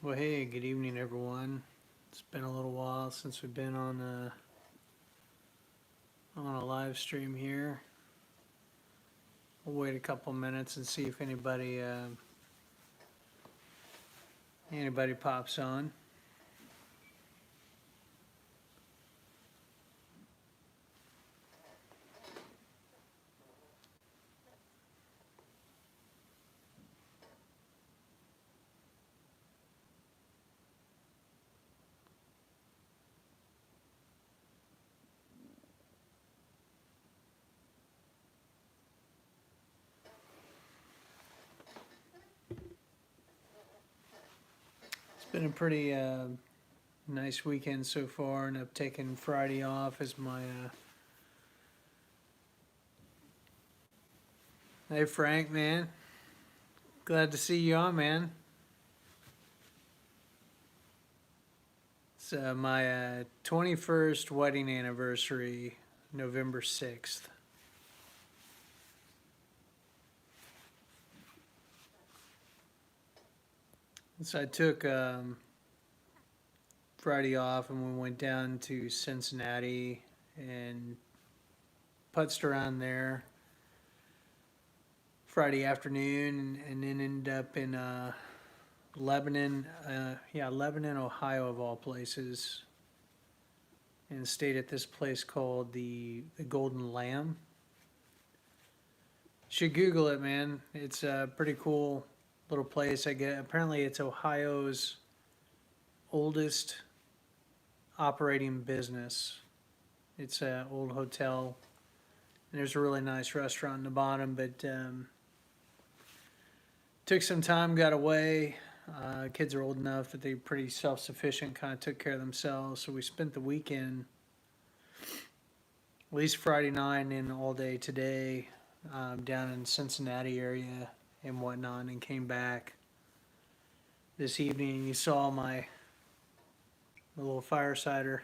Well, hey, good evening, everyone. It's been a little while since we've been on a live stream here. We'll wait a couple minutes and see if anybody pops on. It's been a pretty nice weekend so far, and I've taken Friday off as my. Hey, Frank, man. Glad to see you on, man. It's my 21st wedding anniversary, November 6th. So I took Friday off and we went down to Cincinnati and putzed around there Friday afternoon and then ended up in Lebanon, Lebanon, Ohio of all places, and stayed at this place called the Golden Lamb. Should Google it, man. It's a pretty cool little place. Apparently it's Ohio's oldest operating business. It's an old hotel, and there's a really nice restaurant in the bottom. But took some time, got away. Kids are old enough that they're pretty self-sufficient, kind of took care of themselves. So we spent the weekend, at least Friday night and all day today, down in Cincinnati area and whatnot, and came back this evening. You saw my little firesider.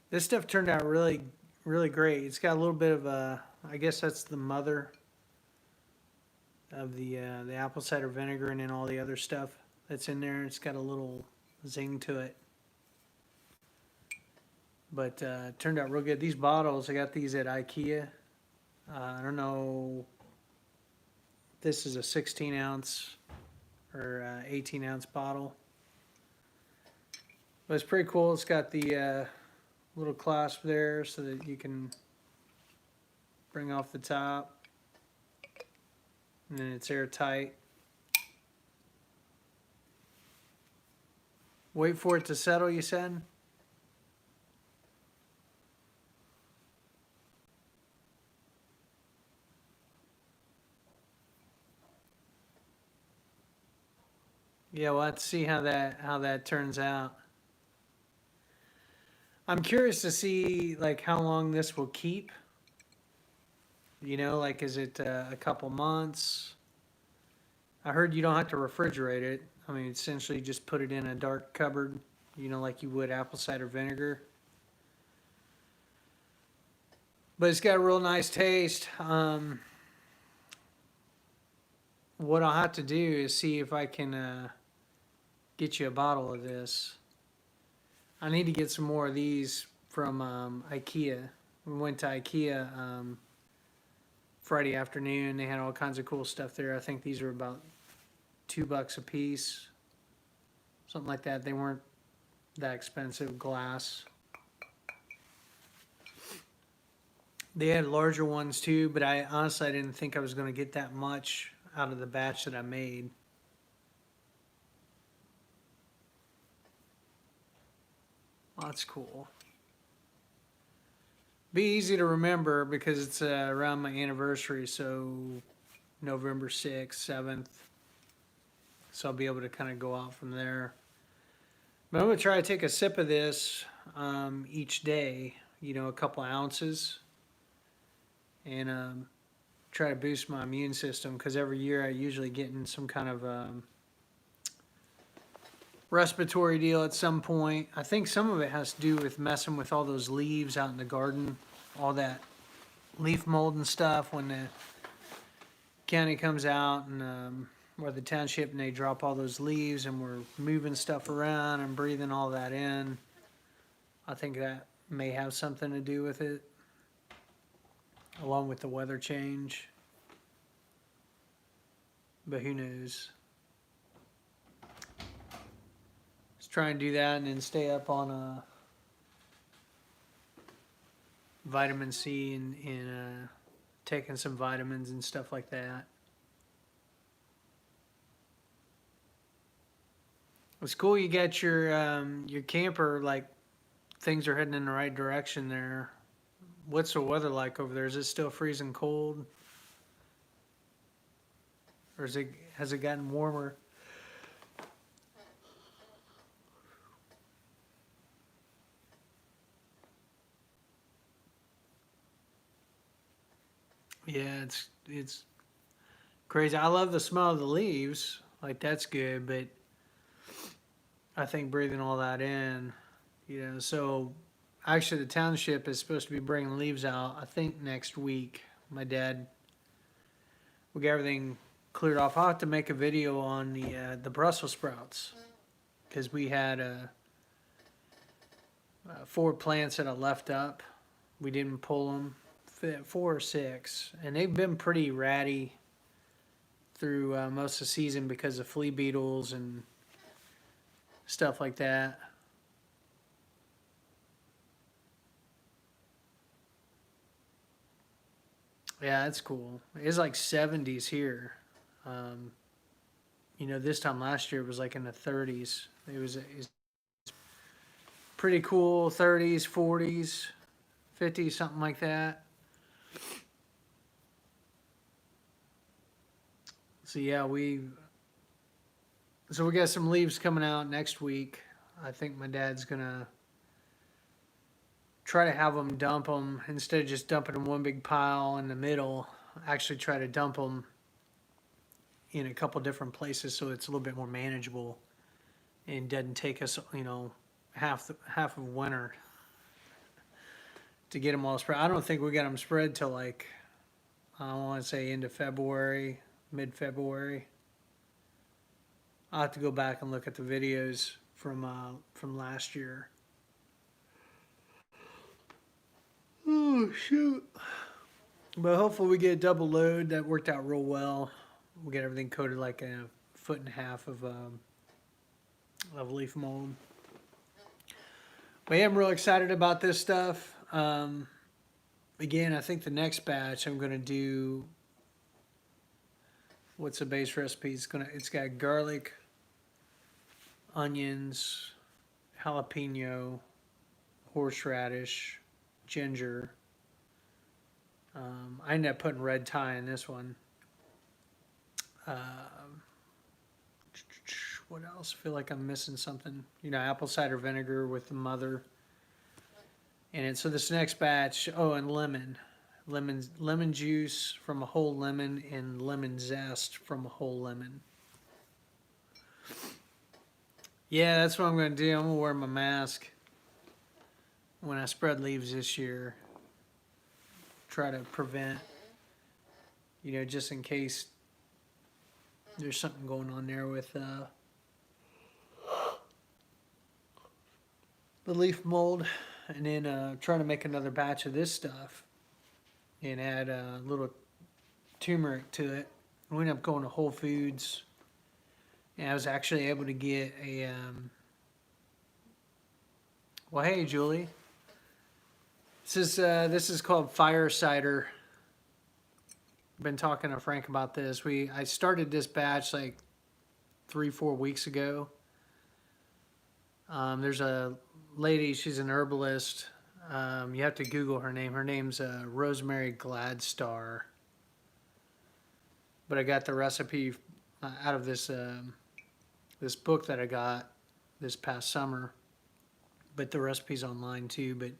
This stuff turned out really, really great. It's got a little bit of I guess that's the mother of the apple cider vinegar and then all the other stuff that's in there. It's got a little zing to it. But it turned out real good. These bottles, I got these at IKEA. I don't know, this is a 16 ounce or 18 ounce bottle. But it's pretty cool. It's got the little clasp there so that you can bring off the top. And then it's airtight. Wait for it to settle, you said? Yeah, we'll have to see how that turns out. I'm curious to see like how long this will keep. You know, like is it a couple months? I heard you don't have to refrigerate it. I mean, essentially just put it in a dark cupboard, you know, like you would apple cider vinegar. But it's got a real nice taste. What I'll have to do is see if I can get you a bottle of this. I need to get some more of these from IKEA. We went to IKEA Friday afternoon. They had all kinds of cool stuff there. I think these are about $2 a piece, something like that. They weren't that expensive. Glass. They had larger ones too, but I honestly didn't think I was going to get that much out of the batch that I made. Well, that's cool. Be easy to remember because it's around my anniversary, so November 6th, 7th. So I'll be able to kind of go out from there. But I'm going to try to take a sip of this each day, you know, a couple ounces, and try to boost my immune system because every year I usually get in some kind of respiratory deal at some point. I think some of it has to do with messing with all those leaves out in the garden, all that leaf mold and stuff when the county comes out and or the township, and they drop all those leaves, and we're moving stuff around and breathing all that in. I think that may have something to do with it, along with the weather change. But who knows? Let's try and do that, and then stay up on vitamin C and taking some vitamins and stuff like that. It's cool you got your camper, like things are heading in the right direction there. What's the weather like over there? Is it still freezing cold? Or has it gotten warmer? Yeah, it's crazy. I love the smell of the leaves. Like that's good, but I think breathing all that in, so actually the township is supposed to be bringing leaves out, I think next week. My dad, we got everything cleared off. I'll have to make a video on the Brussels sprouts, because we had 4 plants that I left up. We didn't pull them, 4 or 6, and they've been pretty ratty through most of the season because of flea beetles and stuff like that. Yeah, that's cool. It's like 70s here. This time last year it was like in the 30s. It's pretty cool. 30s, 40s, 50s, something like that. So yeah, we got some leaves coming out next week. I think my dad's gonna try to have them dump them instead of just dumping them one big pile in the middle. Actually, try to dump them in a couple different places so it's a little bit more manageable and doesn't take us, half of winter to get them all spread. I don't think we got them spread till like, I want to say end of February, mid-February. I'll have to go back and look at the videos from last year. Oh shoot! But hopefully we get a double load. That worked out real well. We got everything coated like a 1.5 foot of leaf mold. But yeah, I'm real excited about this stuff. Again, I think the next batch I'm gonna do. What's the base recipe? It's got garlic, onions, jalapeno, horseradish, ginger. I ended up putting red Thai in this one. What else? I feel like I'm missing something. Apple cider vinegar with the mother. And so this next batch, and lemon juice from a whole lemon and lemon zest from a whole lemon. Yeah, that's what I'm going to do. I'm going to wear my mask when I spread leaves this year. Try to prevent, just in case there's something going on there with the leaf mold. And then try to make another batch of this stuff and add a little turmeric to it. We ended up going to Whole Foods, and I was actually able to get a well, hey Julie, this is called fire cider. Been talking to Frank about this. I started this batch like 3-4 weeks ago. There's a lady, she's an herbalist. You have to Google her name. Her name's Rosemary Gladstar. But I got the recipe out of this this book that I got this past summer. But the recipe's online too. But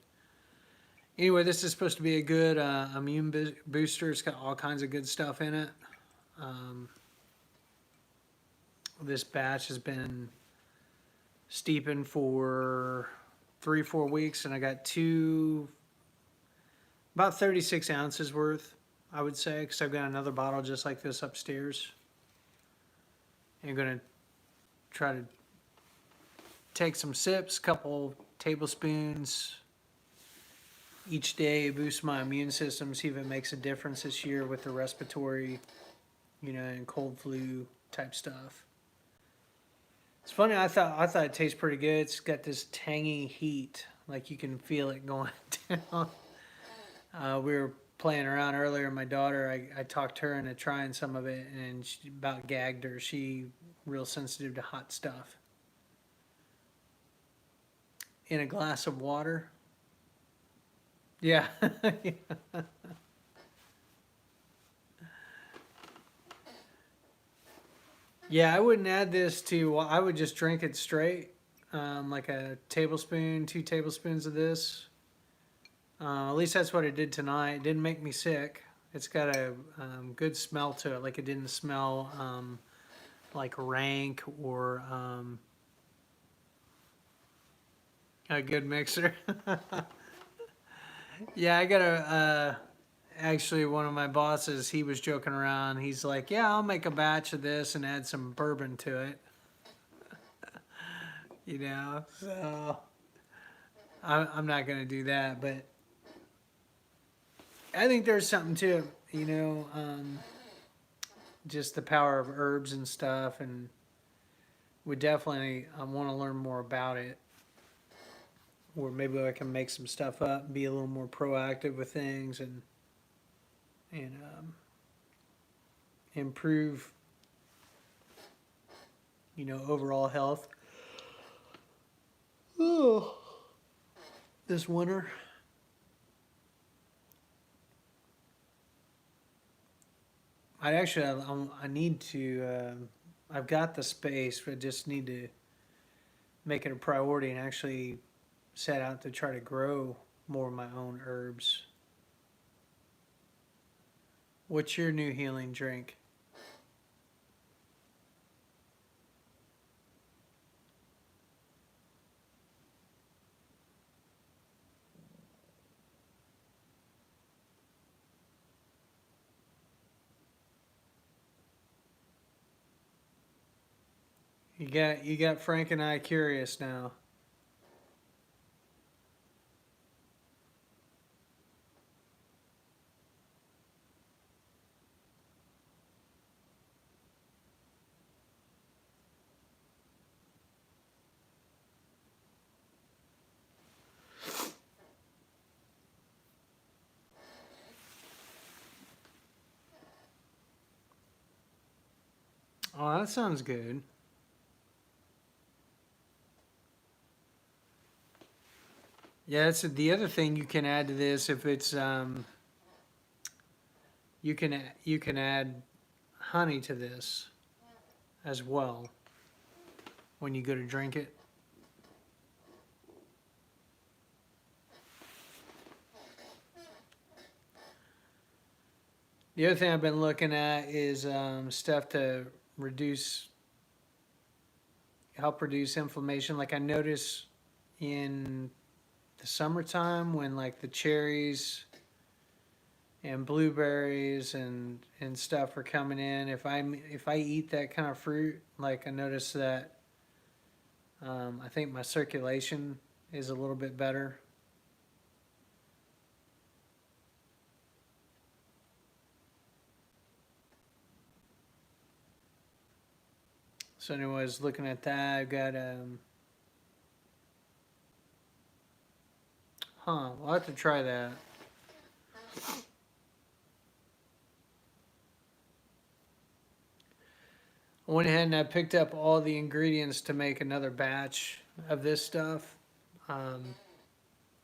anyway, this is supposed to be a good immune booster. It's got all kinds of good stuff in it. This batch has been steeping for 3-4 weeks, and I got about 36 ounces worth, I would say, because I've got another bottle just like this upstairs. I'm gonna try to take some sips, couple tablespoons each day, boost my immune system, see if it makes a difference this year with the respiratory, and cold flu type stuff. It's funny. I thought it tastes pretty good. It's got this tangy heat, like you can feel it going down. We were playing around earlier. My daughter, I talked her into trying some of it, and she about gagged her. She real sensitive to hot stuff. In a glass of water. Yeah. Yeah, I wouldn't add this to. I would just drink it straight, like a tablespoon, 2 tablespoons of this. At least that's what it did tonight. It didn't make me sick. It's got a good smell to it. Like it didn't smell like rank or a good mixer. Yeah, I got a. Actually, one of my bosses, he was joking around. He's like, "Yeah, I'll make a batch of this and add some bourbon to it." So I'm not gonna do that, but I think there's something to it. Just the power of herbs and stuff, and would definitely want to learn more about it, or maybe I can make some stuff up and be a little more proactive with things and improve, overall health. Oh, this winter. I need to. I've got the space, but I just need to make it a priority and actually set out to try to grow more of my own herbs. What's your new healing drink? You got Frank and I curious now. Oh, that sounds good. Yeah, that's the other thing you can add to this. If it's you can add honey to this as well when you go to drink it. The other thing I've been looking at is stuff to reduce, help reduce inflammation. Like I notice in the summertime when like the cherries and blueberries and stuff are coming in. If I eat that kind of fruit, like I notice that I think my circulation is a little bit better. So, anyways, looking at that, I've got I'll have to try that. I went ahead and I picked up all the ingredients to make another batch of this stuff. Um,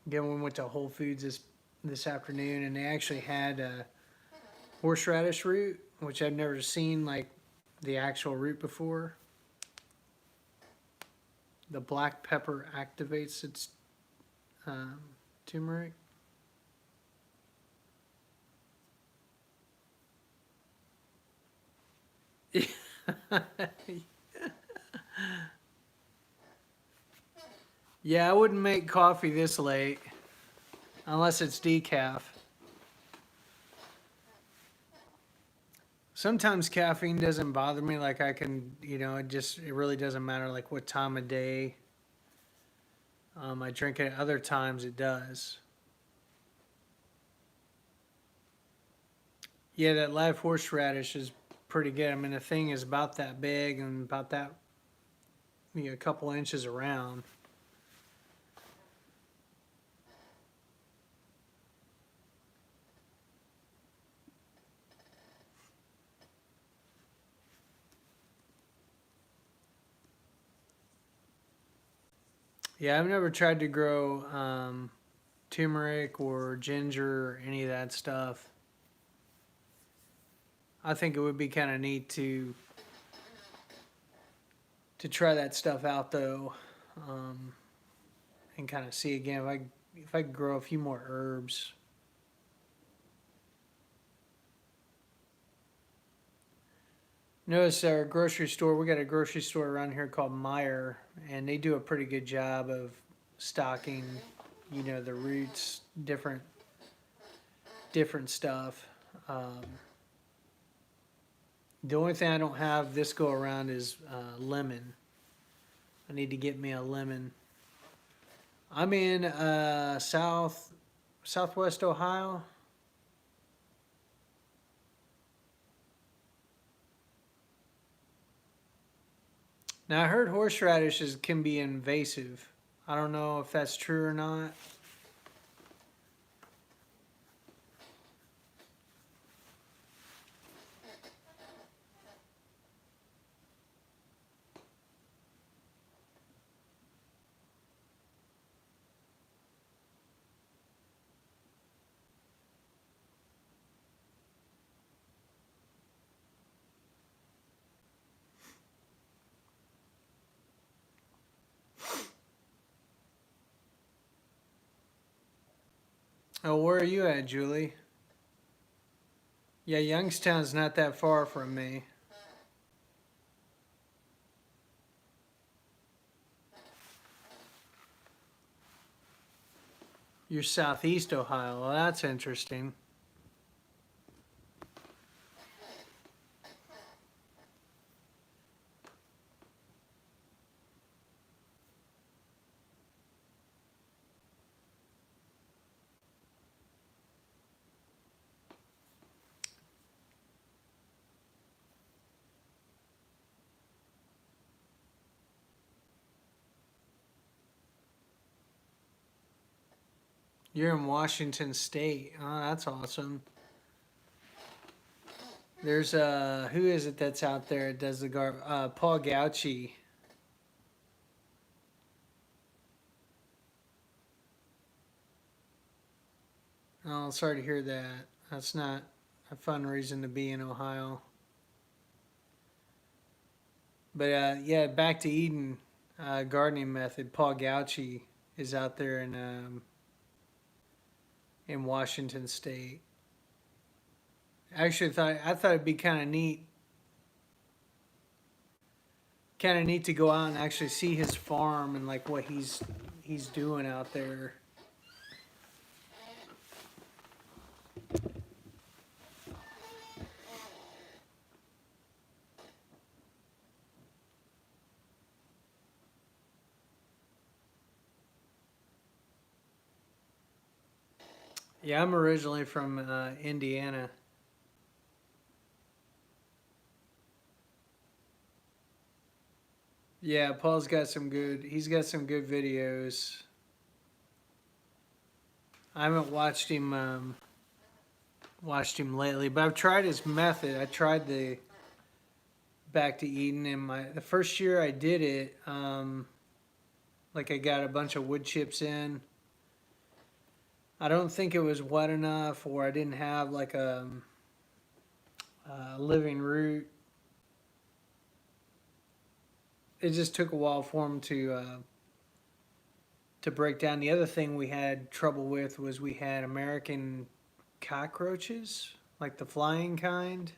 Again, we went to Whole Foods this afternoon, and they actually had horseradish root, which I've never seen like the actual root before. The black pepper activates its um, turmeric. Yeah, I wouldn't make coffee this late unless it's decaf. Sometimes caffeine doesn't bother me. Like I can, it really doesn't matter like what time of day I drink it. Other times it does. Yeah, that live horseradish is pretty good. I mean, the thing is about that big and about that, a couple inches around. Yeah, I've never tried to grow turmeric or ginger or any of that stuff. I think it would be kind of neat to try that stuff out though, um, and kind of see again if I could grow a few more herbs. Notice our grocery store. We got a grocery store around here called Meyer, and they do a pretty good job of stocking, the roots, different stuff. Um, the only thing I don't have this go around is lemon. I need to get me a lemon. I'm in southwest Ohio. Now I heard horseradishes can be invasive. I don't know if that's true or not. Oh, where are you at, Julie? Yeah, Youngstown's not that far from me. You're southeast Ohio. Well, that's interesting. You're in Washington State. Oh, that's awesome. There's who is it that's out there that does the Paul Gauchi. Oh, sorry to hear that. That's not a fun reason to be in Ohio. But yeah, back to Eden gardening method. Paul Gauchi is out there in Washington State. Actually, I thought it'd be kind of neat to go out and actually see his farm and like what he's doing out there. Yeah, I'm originally from Indiana. Yeah, Paul's got some good. He's got some good videos. I haven't watched him lately, but I've tried his method. I tried the Back to Eden, and the first year I did it, like I got a bunch of wood chips in. I don't think it was wet enough, or I didn't have like a living root. It just took a while for them to break down. The other thing we had trouble with was we had American cockroaches, like the flying kind.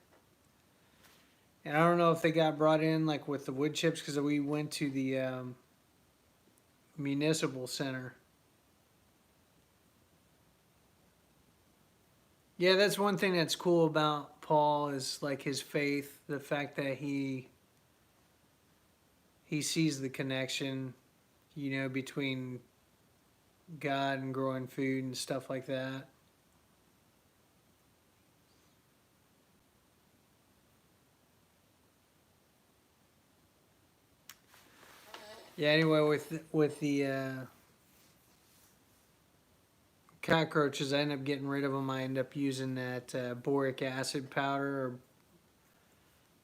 And I don't know if they got brought in like with the wood chips because we went to the municipal center. Yeah, that's one thing that's cool about Paul is like his faith, the fact that he sees the connection, between God and growing food and stuff like that. Yeah. Anyway, with the cockroaches, I end up getting rid of them. I end up using that boric acid powder or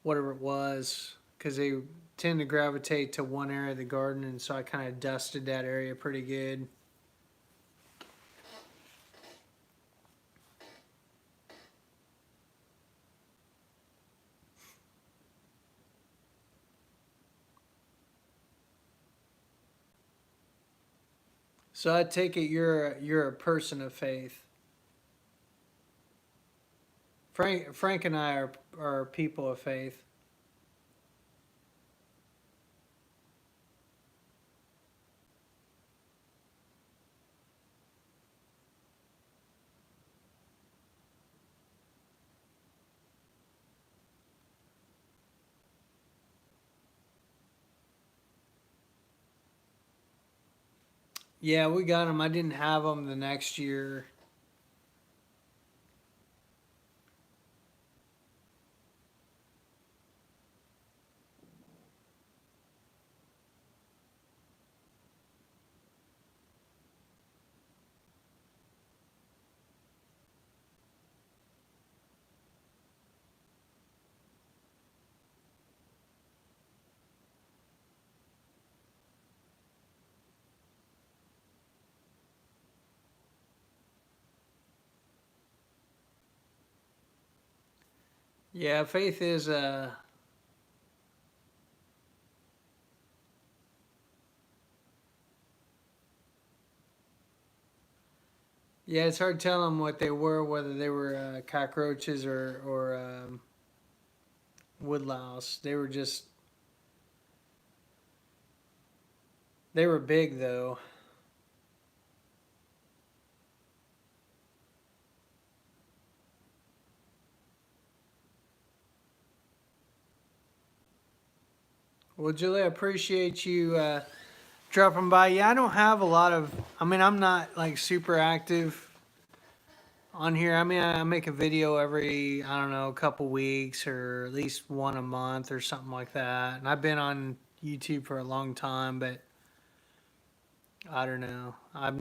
whatever it was, because they tend to gravitate to one area of the garden, and so I kind of dusted that area pretty good. So I take it you're a person of faith. Frank and I are people of faith. Yeah, we got them. I didn't have them the next year. Yeah, faith is yeah, it's hard telling what they were, whether they were cockroaches or woodlouse. They were big though. Well, Julie, I appreciate you dropping by. Yeah, I don't have a lot of. I mean, I'm not like super active on here. I mean, I make a video every, I don't know, a couple weeks or at least one a month or something like that. And I've been on YouTube for a long time, but I don't know. I'm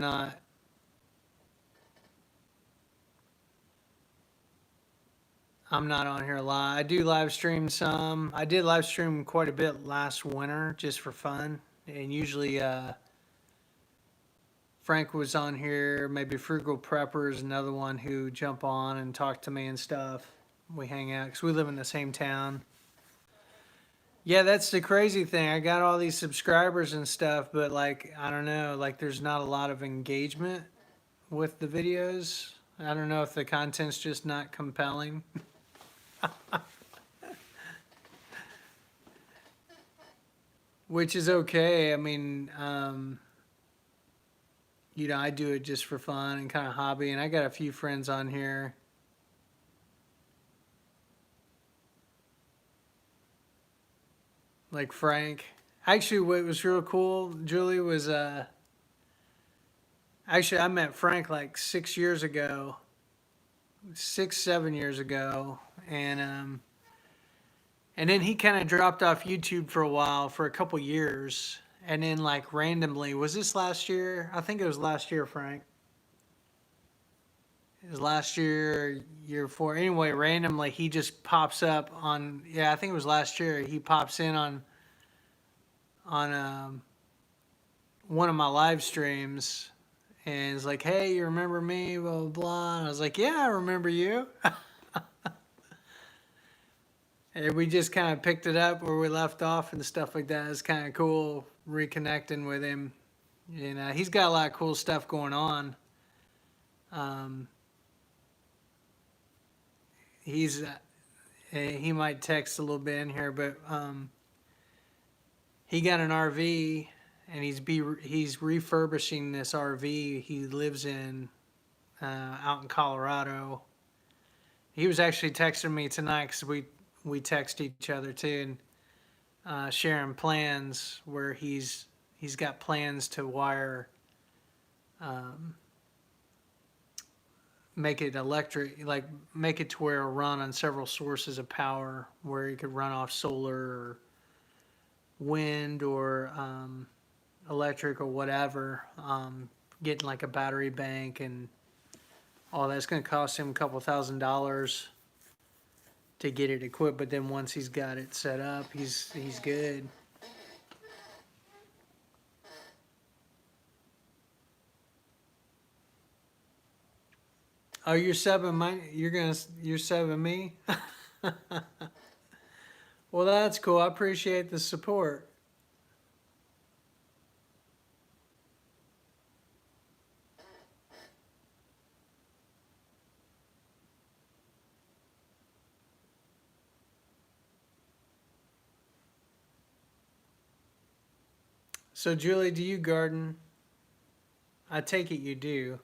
not on here a lot. I do live stream some. I did live stream quite a bit last winter just for fun. And usually Frank was on here. Maybe Frugal Prepper is another one who jump on and talk to me and stuff. We hang out because we live in the same town. Yeah, that's the crazy thing. I got all these subscribers and stuff, but like, I don't know, like there's not a lot of engagement with the videos. I don't know if the content's just not compelling. Which is okay. I mean, I do it just for fun and kind of hobby, and I got a few friends on here. Like Frank. Actually, what was real cool, Julie, was actually I met Frank like 6 years ago, 6, 7 years ago, and then he kind of dropped off YouTube for a while, for a couple years, and then like randomly, was this last year? I think it was last year, Frank. It was last year, year before. Anyway, randomly he just pops up on. Yeah, I think it was last year. He pops in on one of my live streams, and is like, "Hey, you remember me?" Blah blah blah. And I was like, "Yeah, I remember you." And we just kind of picked it up where we left off and stuff like that. It's kind of cool reconnecting with him. He's got a lot of cool stuff going on. Um, he might text a little bit in here, but he got an RV and he's refurbishing this RV he lives in out in Colorado, He was actually texting me tonight because we text each other too, and sharing plans where he's got plans to wire, um, make it electric, like make it to where it'll run on several sources of power, where you could run off solar or wind or electric or whatever. Getting like a battery bank and all that's going to cost him a couple $1,000 to get it equipped. But then once he's got it set up, he's good. Oh, you're subbing my. You're subbing me. Well, that's cool. I appreciate the support. So, Julie, do you garden? I take it you do.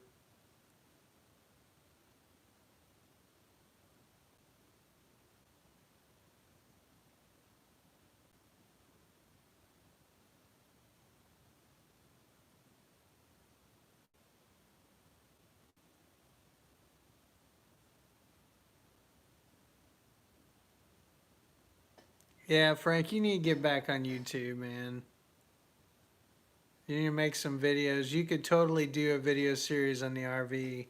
Yeah, Frank, you need to get back on YouTube, man. You need to make some videos. You could totally do a video series on the RV.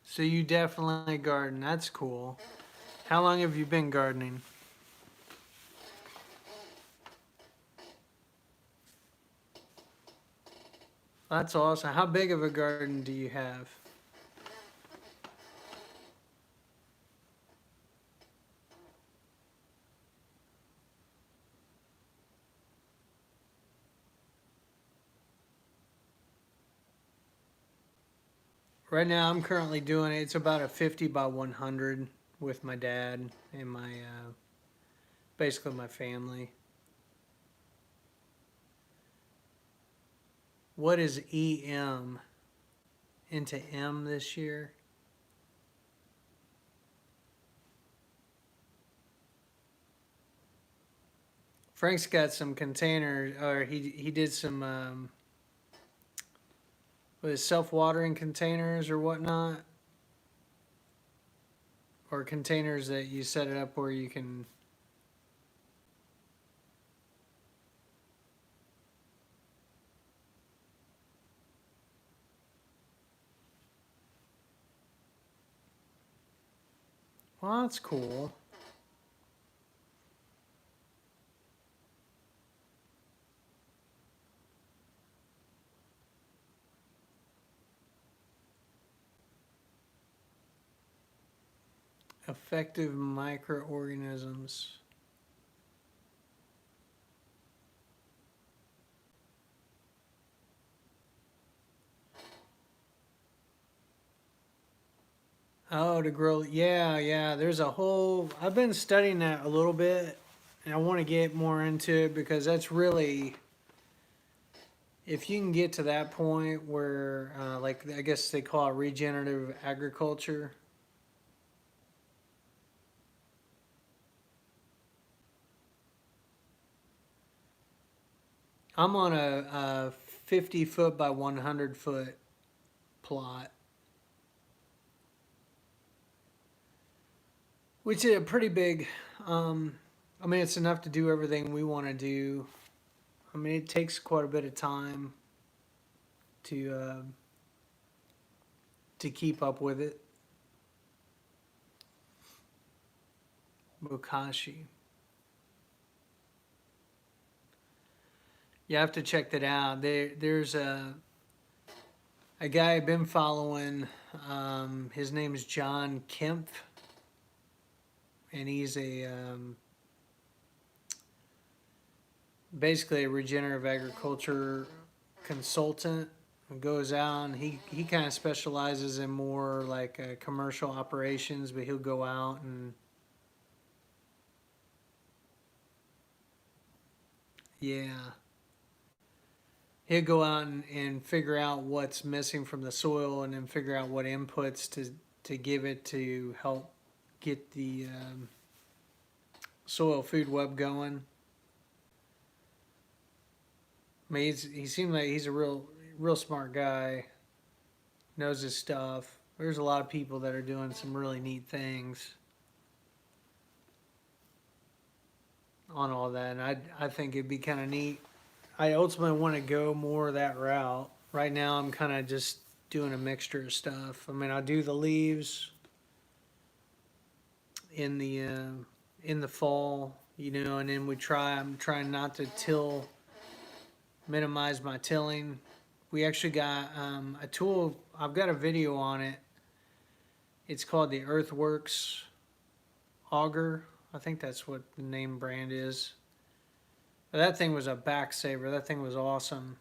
So you definitely garden. That's cool. How long have you been gardening? That's awesome. How big of a garden do you have? Right now, I'm currently doing it. It's about a 50 by 100 with my dad and my basically my family. What is EM into M this year? Frank's got some containers, or he did some with self-watering containers or whatnot, or containers that you set it up where you can. Well, that's cool. Effective microorganisms. Oh, to grow. Yeah, yeah. There's a whole. I've been studying that a little bit, and I want to get more into it because that's really. If you can get to that point where, like, I guess they call it regenerative agriculture. I'm on a 50 foot by 100 foot plot, which is a pretty big. Um, I mean, it's enough to do everything we want to do. I mean, it takes quite a bit of time to keep up with it. Bokashi. You have to check that out. There's a guy I've been following. His name is John Kemp, and he's a basically a regenerative agriculture consultant and goes out and he kind of specializes in more like commercial operations, but he'll go out and yeah, he'll go out and figure out what's missing from the soil and then figure out what inputs to give it to help get the soil food web going. I mean, he seems like he's a real smart guy, knows his stuff. There's a lot of people that are doing some really neat things on all that, and I think it'd be kind of neat. I ultimately want to go more that route. Right now, I'm kind of just doing a mixture of stuff. I mean, I do the leaves in the fall, you know, and then I'm trying not to minimize my tilling. We actually got a tool. I've got a video on it. It's called the Earthworks Auger. I think that's what the name brand is. But that thing was a back saver. That thing was awesome.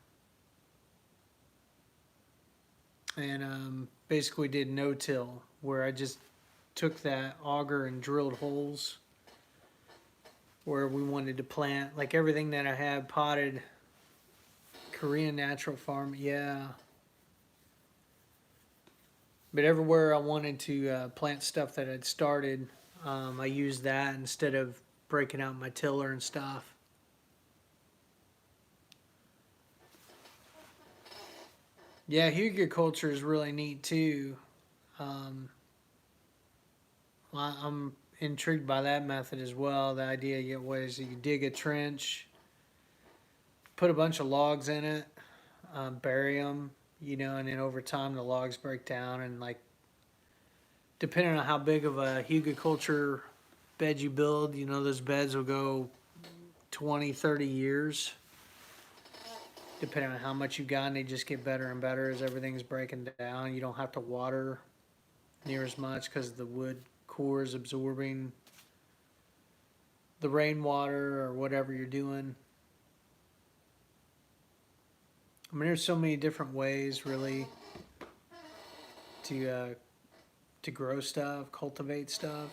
And basically did no-till, where I just took that auger and drilled holes where we wanted to plant, like everything that I had potted. Korean natural farm, yeah. But everywhere I wanted to plant stuff that I'd started, I used that instead of breaking out my tiller and stuff. Yeah, hugelkultur is really neat too. Um, I'm intrigued by that method as well. The idea you get was you dig a trench, put a bunch of logs in it, bury them, you know, and then over time the logs break down and like depending on how big of a hugelkultur bed you build, you know, those beds will go 20, 30 years depending on how much you got, and they just get better and better as everything's breaking down. You don't have to water near as much because the wood core is absorbing the rainwater or whatever you're doing. I mean, there's so many different ways, really, to grow stuff, cultivate stuff.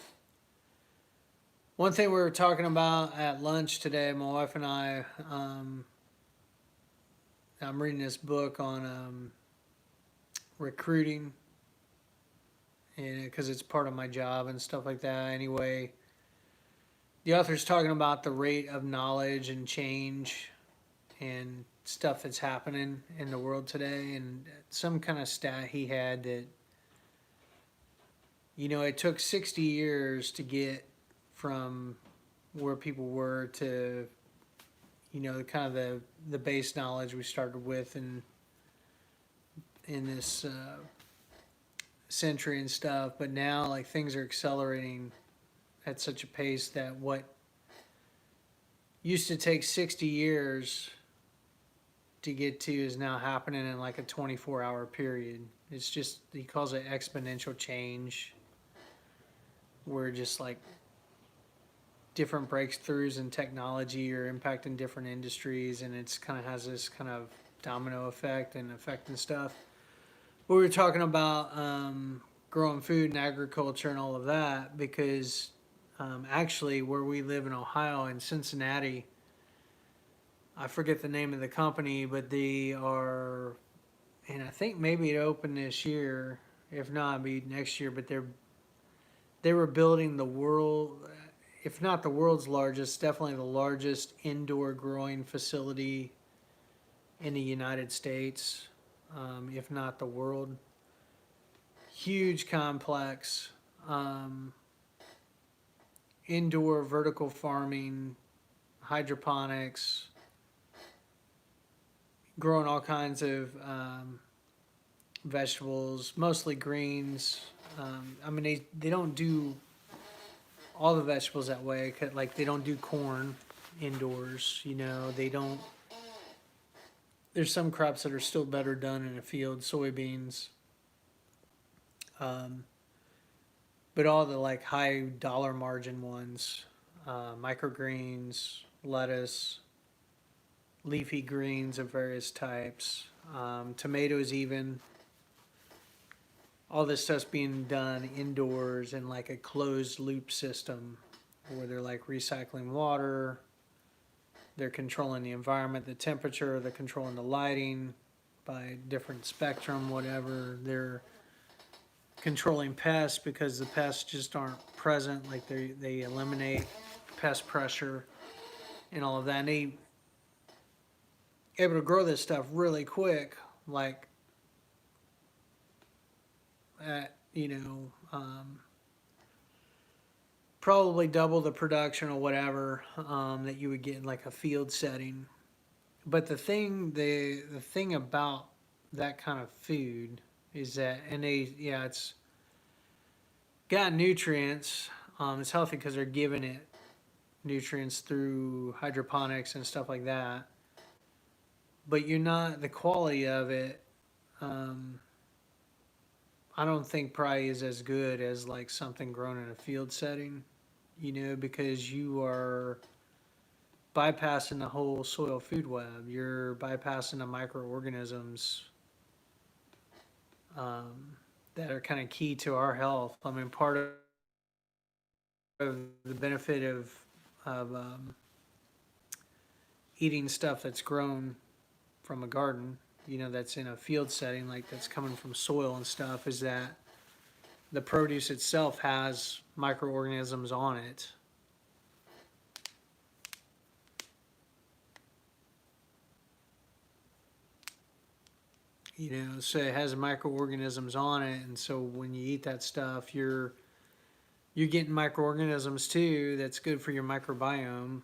One thing we were talking about at lunch today, my wife and I, I'm reading this book on recruiting, and because it's part of my job and stuff like that. Anyway, the author's talking about the rate of knowledge and change and stuff that's happening in the world today, and some kind of stat he had that, you know, it took 60 years to get from where people were to, you know, kind of the base knowledge we started with in this century and stuff. But now, like, things are accelerating at such a pace that what used to take 60 years to get to is now happening in like a 24-hour period. It's just, he calls it exponential change, where just like different breakthroughs in technology are impacting different industries, and it's kind of has this kind of domino effect and affecting stuff. We were talking about growing food and agriculture and all of that because actually where we live in Ohio, in Cincinnati, I forget the name of the company, but they are, and I think maybe it opened this year. If not, it'll be next year. But they were building the world, if not the world's largest, definitely the largest indoor growing facility in the United States, if not the world. Huge complex, indoor vertical farming, hydroponics, growing all kinds of vegetables, mostly greens. I mean, they don't do all the vegetables that way. Like, they don't do corn indoors, you know. They don't. There's some crops that are still better done in a field, soybeans. But all the like high dollar margin ones, microgreens, lettuce, leafy greens of various types, tomatoes even. All this stuff's being done indoors in like a closed loop system where they're like recycling water, they're controlling the environment, the temperature, they're controlling the lighting by different spectrum, whatever. They're controlling pests because the pests just aren't present, like they eliminate pest pressure and all of that. And they able to grow this stuff really quick, like at, probably double the production or whatever that you would get in like a field setting. But the thing about that kind of food is that, and it's got nutrients. It's healthy because they're giving it nutrients through hydroponics and stuff like that. But you're not the quality of it. Um, I don't think probably is as good as like something grown in a field setting, because you are bypassing the whole soil food web. You're bypassing the microorganisms that are kind of key to our health. I mean, part of the benefit of eating stuff that's grown from a garden, that's in a field setting, like that's coming from soil and stuff, is that the produce itself has microorganisms on it. So it has microorganisms on it, and so when you eat that stuff, you're getting microorganisms too. That's good for your microbiome,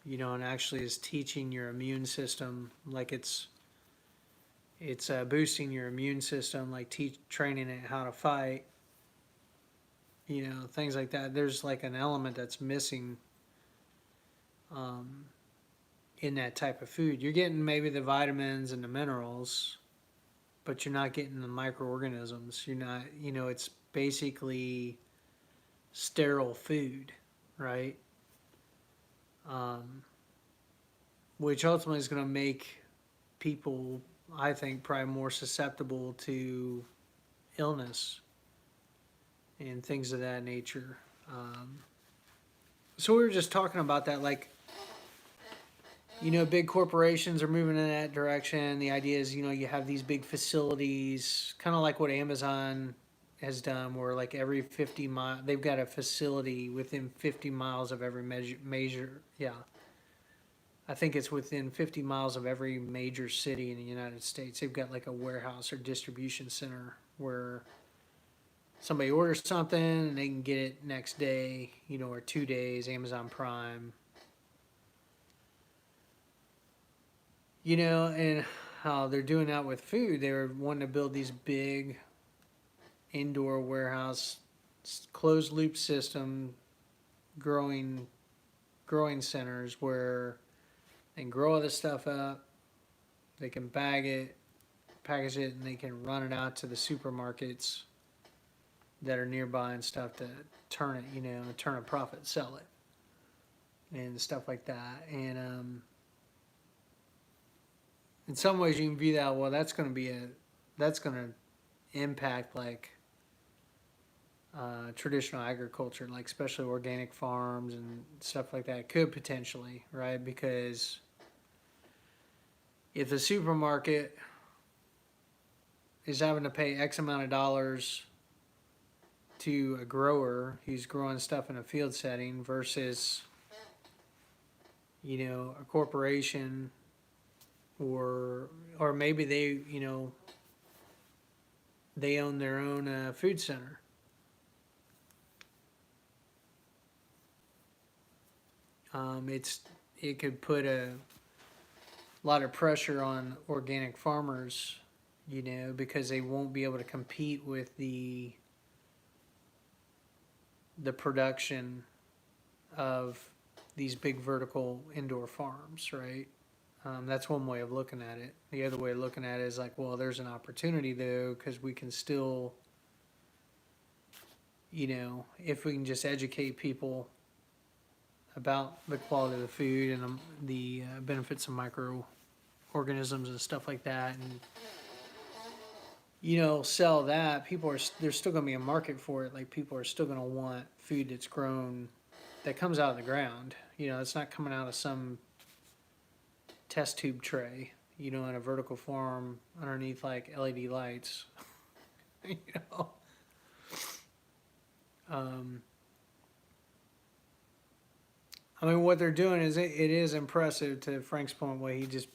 and actually is teaching your immune system, like it's boosting your immune system, like training it how to fight, things like that. There's like an element that's missing um, in that type of food. You're getting maybe the vitamins and the minerals, but you're not getting the microorganisms. You're not, it's basically sterile food, right? Um, which ultimately is going to make people, I think, probably more susceptible to illness and things of that nature. So we were just talking about that, like, big corporations are moving in that direction. The idea is, you have these big facilities, kind of like what Amazon has done, where like every 50 mile, they've got a facility within 50 miles of every major, yeah. I think it's within 50 miles of every major city in the United States. They've got like a warehouse or distribution center where somebody orders something and they can get it next day, or 2 days, Amazon Prime. And how they're doing that with food. They were wanting to build these big indoor warehouse, closed loop system, growing centers where they can grow all this stuff up, they can bag it, package it, and they can run it out to the supermarkets that are nearby and stuff to turn it, turn a profit, sell it, and stuff like that. And in some ways you can view that, well, that's going to impact like traditional agriculture, like especially organic farms and stuff like that, could potentially, right? Because if the supermarket is having to pay X amount of dollars to a grower who's growing stuff in a field setting versus, a corporation, or maybe they own their own food center. It could put a lot of pressure on organic farmers, because they won't be able to compete with the production of these big vertical indoor farms, right? That's one way of looking at it. The other way of looking at it is like, well, there's an opportunity though, because we can still, if we can just educate people about the quality of the food and the benefits of organisms and stuff like that, and sell that. There's still going to be a market for it. Like people are still going to want food that's grown, that comes out of the ground. It's not coming out of some test tube tray. In a vertical farm underneath like LED lights. you know. Um, I mean, what they're doing is it is impressive. To Frank's point, what he just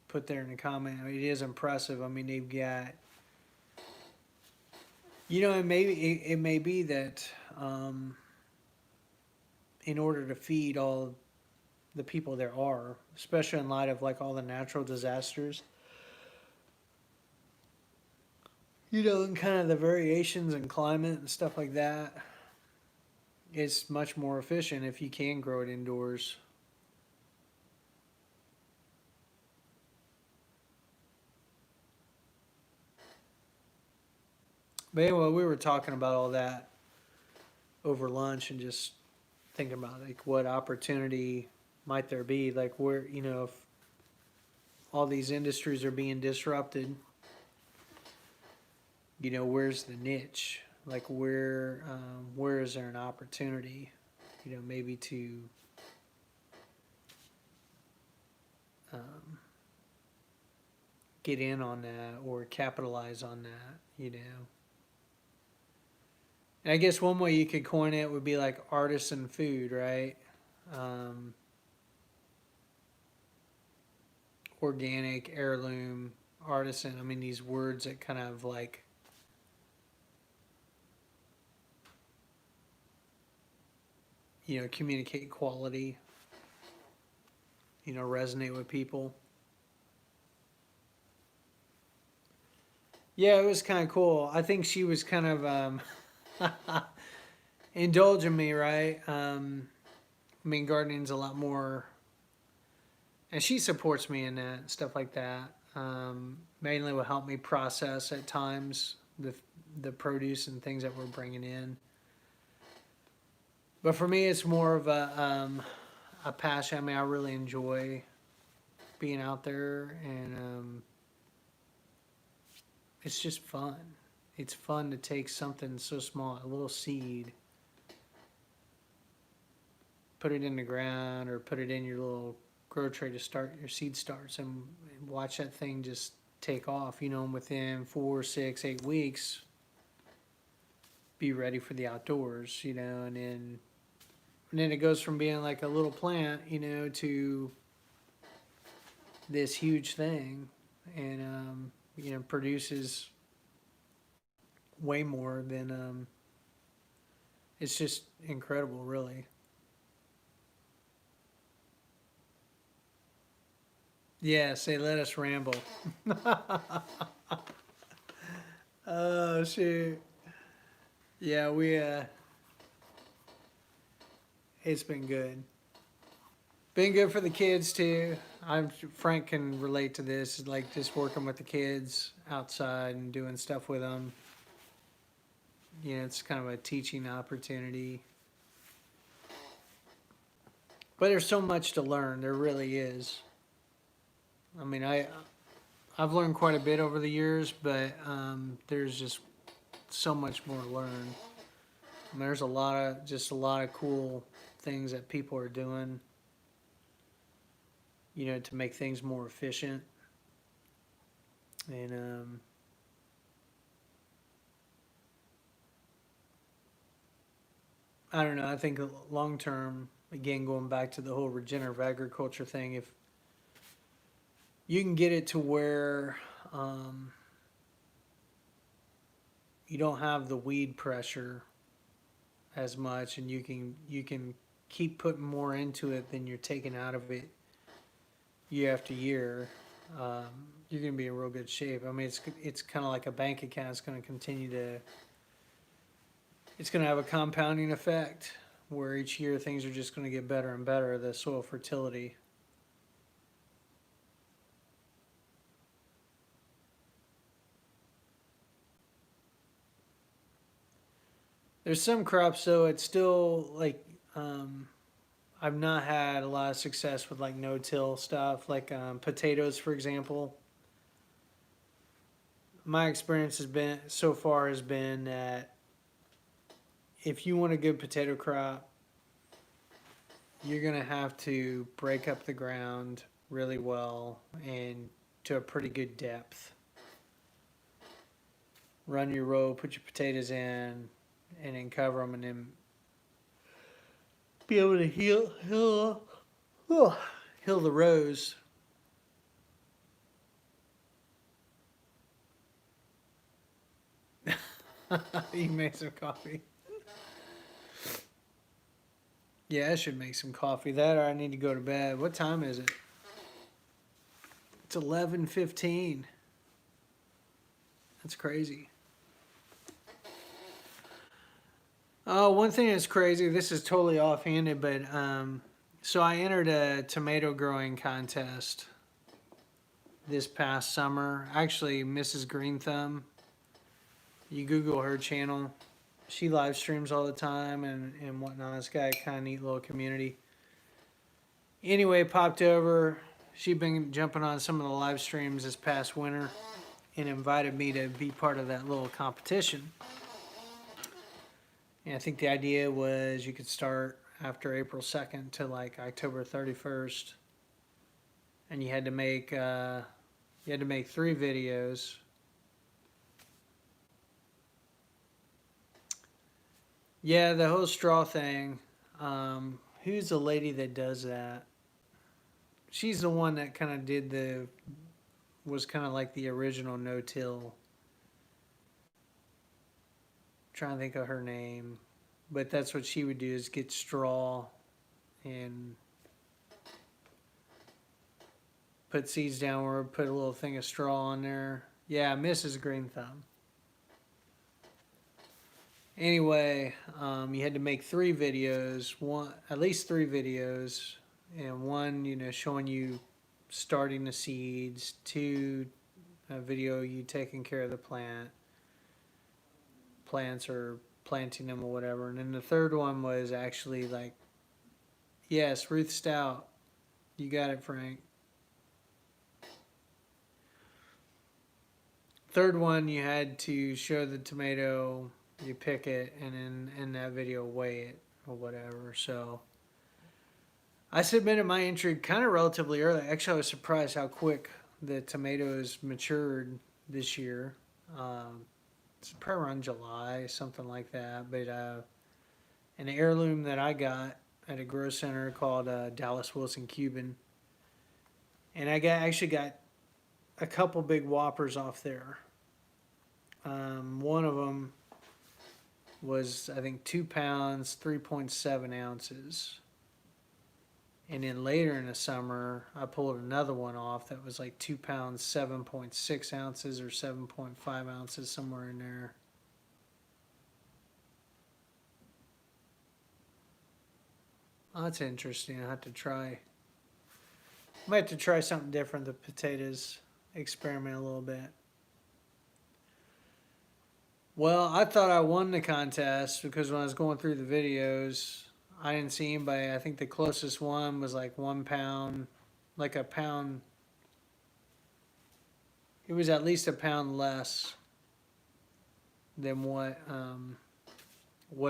put there in the comment, I mean, it is impressive. I mean, they've got, it may be that in order to feed all the people there are, especially in light of like all the natural disasters, and kind of the variations in climate and stuff like that, it's much more efficient if you can grow it indoors. But anyway, we were talking about all that over lunch and just thinking about like what opportunity might there be, like where, if all these industries are being disrupted, where's the niche? Like where is there an opportunity, maybe to get in on that or capitalize on that. And I guess one way you could coin it would be like artisan food, right? Um, Organic, heirloom, artisan. I mean, these words that kind of like communicate quality, resonate with people. Yeah, it was kind of cool. I think she was kind of indulging me, right? I mean, gardening's a lot more, and she supports me in that stuff like that. Mainly will help me process at times the produce and things that we're bringing in. But for me, it's more of a passion. I mean, I really enjoy being out there, and it's just fun. It's fun to take something so small, a little seed, put it in the ground or put it in your little grow tray to start your seed starts, and watch that thing just take off. And within 4, 6, 8 weeks, be ready for the outdoors. And then it goes from being like a little plant, to this huge thing, and produces way more than. It's just incredible, really. Yeah, say let us ramble. Oh shoot. Yeah, it's been good. Been good for the kids too. Frank can relate to this, like just working with the kids outside and doing stuff with them. It's kind of a teaching opportunity. But there's so much to learn. There really is. I mean, I've learned quite a bit over the years, but there's just so much more to learn. I mean, there's a lot of cool things that people are doing, to make things more efficient. And I don't know. I think long term, again, going back to the whole regenerative agriculture thing, if you can get it to where um, you don't have the weed pressure as much, and you can keep putting more into it than you're taking out of it year after year, um, you're going to be in real good shape. I mean, it's kind of like a bank account. It's going to have a compounding effect where each year things are just going to get better and better. The soil fertility. There's some crops though. It's still like um, I've not had a lot of success with like no-till stuff, like potatoes, for example. My experience has been so far has been that if you want a good potato crop, you're gonna have to break up the ground really well and to a pretty good depth. Run your row, put your potatoes in, and then cover them, and then be able to heal the rows. You make some coffee. Yeah, I should make some coffee. That or I need to go to bed. What time is it? It's 11:15. That's crazy. Oh, one thing that's crazy. This is totally offhanded, but so I entered a tomato growing contest this past summer. Actually, Mrs. Green Thumb. You Google her channel. She live streams all the time and whatnot. It's got a kind of neat little community. Anyway, popped over. She'd been jumping on some of the live streams this past winter and invited me to be part of that little competition. And I think the idea was you could start after April 2nd to like October 31st. And you had to make 3 videos. Yeah, the whole straw thing. Who's the lady that does that? She's the one that kind of was kind of like the original no-till. Trying to think of her name, but that's what she would do is get straw and put seeds downward, put a little thing of straw on there. Yeah, Mrs. Green Thumb. Anyway, you had to make 3 videos, at least 3 videos, and one, showing you starting the seeds, 2, a video you taking care of the plants or planting them or whatever, and then the third one was actually like, yes, Ruth Stout, you got it, Frank. Third one, you had to show the tomato. You pick it, and then in that video, weigh it or whatever. So I submitted my entry kind of relatively early. Actually, I was surprised how quick the tomatoes matured this year. It's probably around July, something like that. But an heirloom that I got at a grow center called Dallas Wilson Cuban, and I actually got a couple big whoppers off there. One of them was, I think, 2 pounds, 3.7 ounces. And then later in the summer, I pulled another one off that was like 2 pounds, 7.6 ounces or 7.5 ounces, somewhere in there. Oh, that's interesting. I have to try. Might have to try something different. The potatoes, experiment a little bit. Well, I thought I won the contest because when I was going through the videos, I didn't see anybody. I think the closest one was like 1 pound, like a pound. It was at least a pound less than what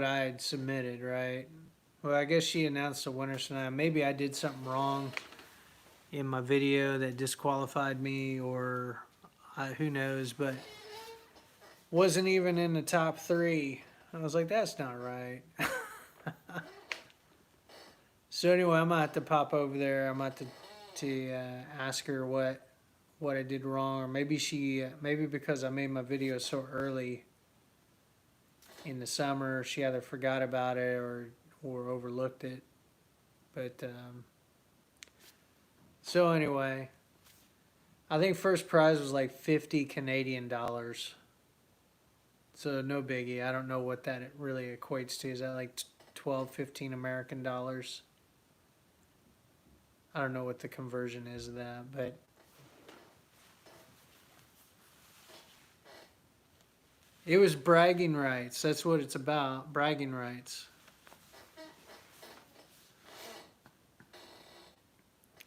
I had submitted, right? Well, I guess she announced the winner tonight. Maybe I did something wrong in my video that disqualified me, or who knows, but wasn't even in the top 3. I was like, that's not right. So anyway, I'm gonna have to pop over there. I'm gonna have to ask her what I did wrong, or maybe because I made my video so early in the summer, she either forgot about it or overlooked it. But so anyway, I think first prize was like 50 Canadian dollars. So no biggie. I don't know what that really equates to. Is that like 12, 15 American dollars? I don't know what the conversion is of that, but it was bragging rights. That's what it's about, bragging rights.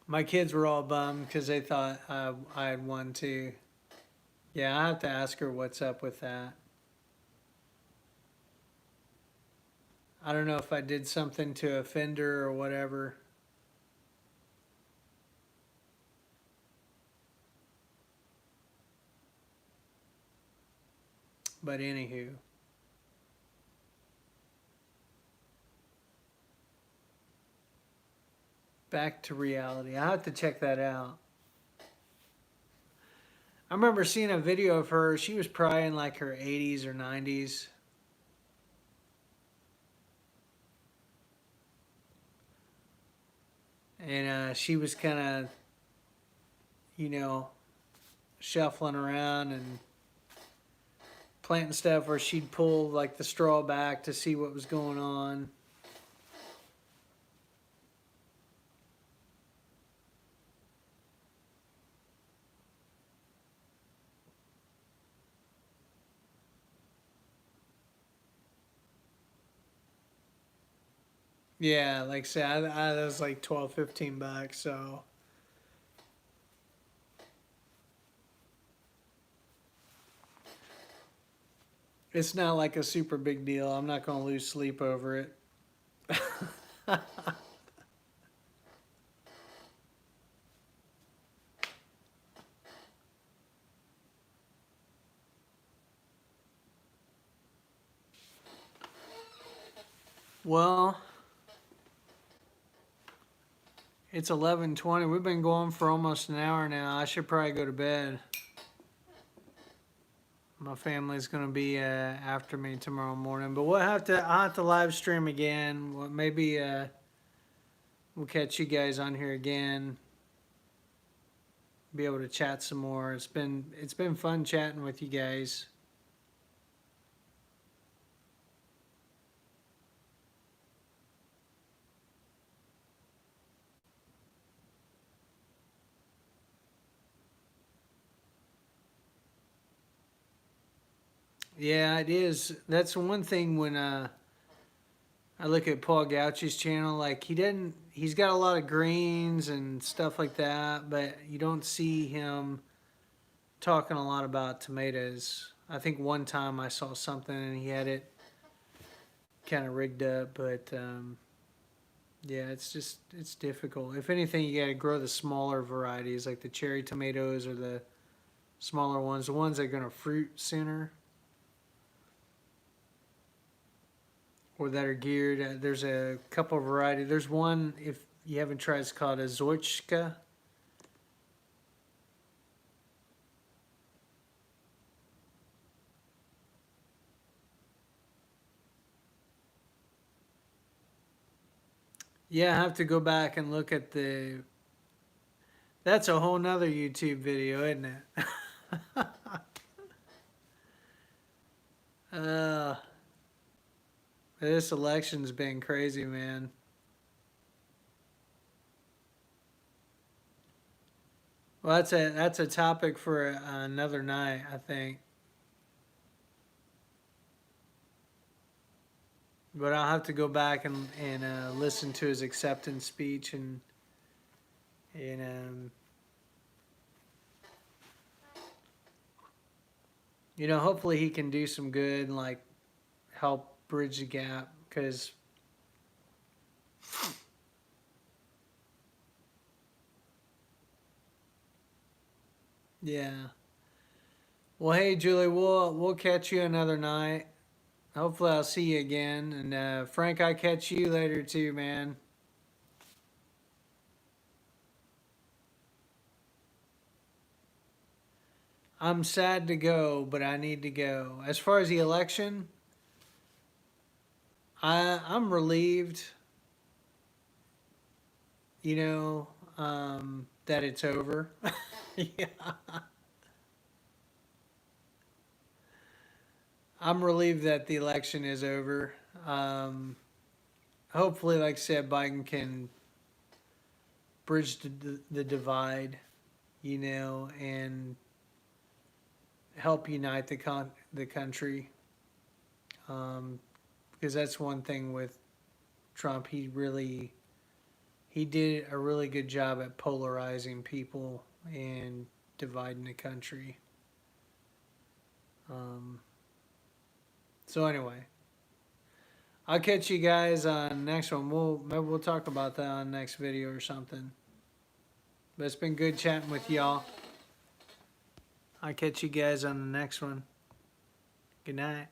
My kids were all bummed because they thought I had won too. Yeah, I have to ask her what's up with that. I don't know if I did something to offend her or whatever. But anywho, back to reality. I have to check that out. I remember seeing a video of her. She was probably in like her 80s or 90s. And she was kind of, you know, shuffling around and planting stuff where she'd pull like the straw back to see what was going on. Yeah, like I said, that was like 12, $15, so it's not like a super big deal. I'm not going to lose sleep over it. Well, it's 11:20. We've been going for almost an hour now. I should probably go to bed. My family's gonna be after me tomorrow morning, but I'll have to live stream again. Well, maybe we'll catch you guys on here again. Be able to chat some more. It's been fun chatting with you guys. Yeah, it is. That's one thing when I look at Paul Gauchi's channel. Like he's got a lot of greens and stuff like that, but you don't see him talking a lot about tomatoes. I think one time I saw something and he had it kind of rigged up, but yeah, it's difficult. If anything, you got to grow the smaller varieties like the cherry tomatoes or the smaller ones, the ones that are going to fruit sooner or that are geared. There's a couple of varieties. There's one, if you haven't tried, it's called a Zorchka. Yeah, I have to go back and look at the. That's a whole nother YouTube video, isn't it? uh, this election's been crazy, man. Well, that's a topic for another night, I think. But I'll have to go back and listen to his acceptance speech and hopefully he can do some good and like help bridge the gap because yeah. Well, hey Julie, we'll catch you another night. Hopefully I'll see you again. And Frank, I catch you later too, man. I'm sad to go, but I need to go. As far as the election, I'm relieved, that it's over. Yeah. I'm relieved that the election is over. Um, Hopefully, like I said, Biden can bridge the divide, and help unite the country. Because that's one thing with Trump. He he did a really good job at polarizing people and dividing the country. So anyway, I'll catch you guys on the next one. Maybe we'll talk about that on the next video or something. But it's been good chatting with y'all. I'll catch you guys on the next one. Good night.